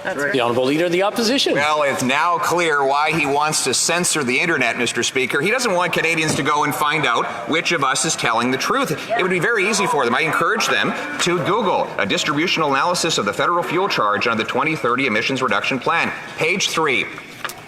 The Honourable Leader of the Opposition. Well, it's now clear why he wants to censor the internet, Mr. Speaker. He doesn't want Canadians to go and find out which of us is telling the truth. It would be very easy for them. I encourage them to Google a distributional analysis of the federal fuel charge on the 2030 emissions reduction plan. Page 3.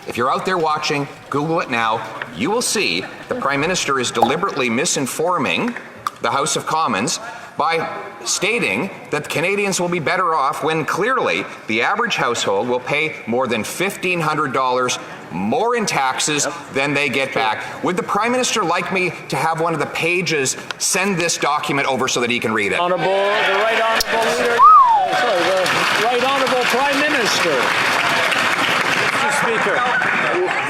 If you're out there watching, Google it now. You will see the Prime Minister is deliberately misinforming the House of Commons by stating that Canadians will be better off when clearly the average household will pay more than $1,500 more in taxes than they get back. Would the Prime Minister like me to have one of the pages send this document over so that he can read it? The Right Honourable Leader, the Right Honourable Prime Minister. Mr. Speaker,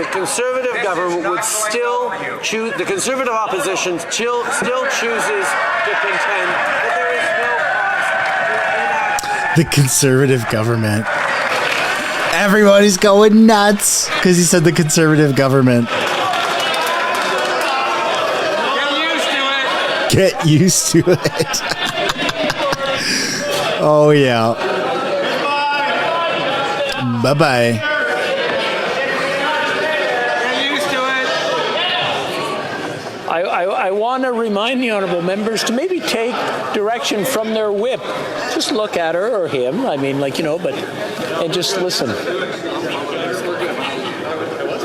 the Conservative government would still choose, the Conservative opposition still chooses to contend that there is no cause to enact. The Conservative government. Everybody's going nuts because he said the Conservative government. Get used to it. Oh, yeah. Bye-bye. I want to remind the honourable members to maybe take direction from their whip. Just look at her or him. I mean, like, you know, but, and just listen.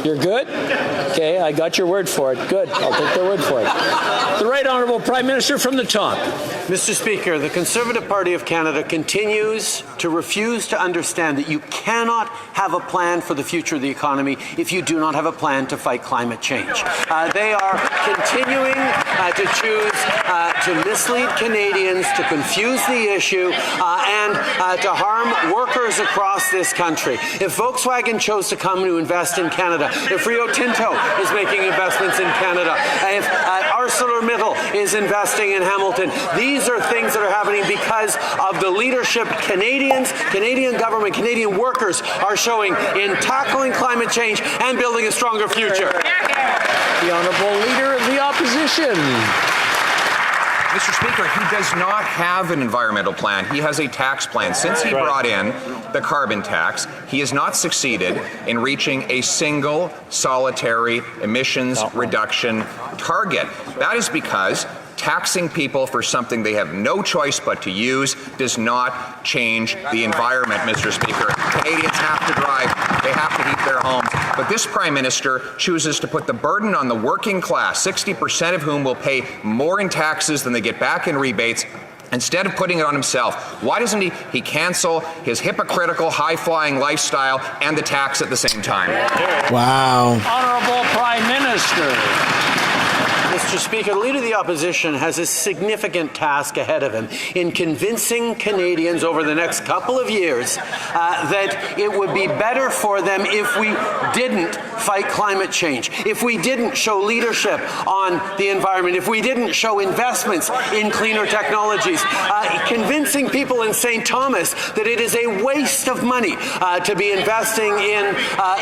You're good? Okay, I got your word for it. Good. I'll take their word for it. The Right Honourable Prime Minister from the top. Mr. Speaker, the Conservative Party of Canada continues to refuse to understand that you cannot have a plan for the future of the economy if you do not have a plan to fight climate change. They are continuing to choose to mislead Canadians, to confuse the issue, and to harm workers across this country. If Volkswagen chose to come to invest in Canada, if Rio Tinto is making investments in Canada, if ArcelorMittal is investing in Hamilton, these are things that are happening because of the leadership Canadians, Canadian government, Canadian workers are showing in tackling climate change and building a stronger future. The Honourable Leader of the Opposition. Mr. Speaker, he does not have an environmental plan. He has a tax plan. Since he brought in the carbon tax, he has not succeeded in reaching a single solitary emissions reduction target. That is because taxing people for something they have no choice but to use does not change the environment, Mr. Speaker. Canadians have to drive, they have to heat their homes, but this Prime Minister chooses to put the burden on the working class, 60% of whom will pay more in taxes than they get back in rebates, instead of putting it on himself. Why doesn't he cancel his hypocritical, high-flying lifestyle and the tax at the same time? Wow. Honourable Prime Minister. Mr. Speaker, the Leader of the Opposition has a significant task ahead of him in convincing Canadians over the next couple of years that it would be better for them if we didn't fight climate change, if we didn't show leadership on the environment, if we didn't show investments in cleaner technologies, convincing people in St. Thomas that it is a waste of money to be investing in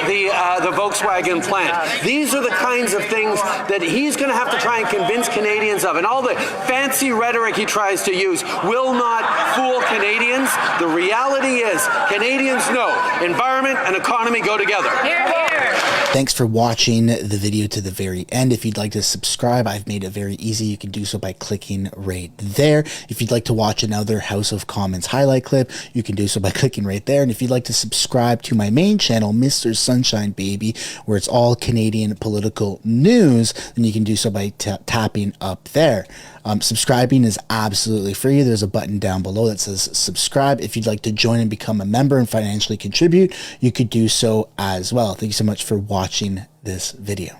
the Volkswagen plant. These are the kinds of things that he's going to have to try and convince Canadians of, and all the fancy rhetoric he tries to use will not fool Canadians. The reality is Canadians know environment and economy go together. Hear, hear. Thanks for watching the video to the very end. If you'd like to subscribe, I've made it very easy. You can do so by clicking right there. If you'd like to watch another House of Commons highlight clip, you can do so by clicking right there. And if you'd like to subscribe to my main channel, Mistersunshinebaby, where it's all Canadian political news, then you can do so by tapping up there. Subscribing is absolutely free. There's a button down below that says subscribe. If you'd like to join and become a member and financially contribute, you could do so as well. Thank you so much for watching this video.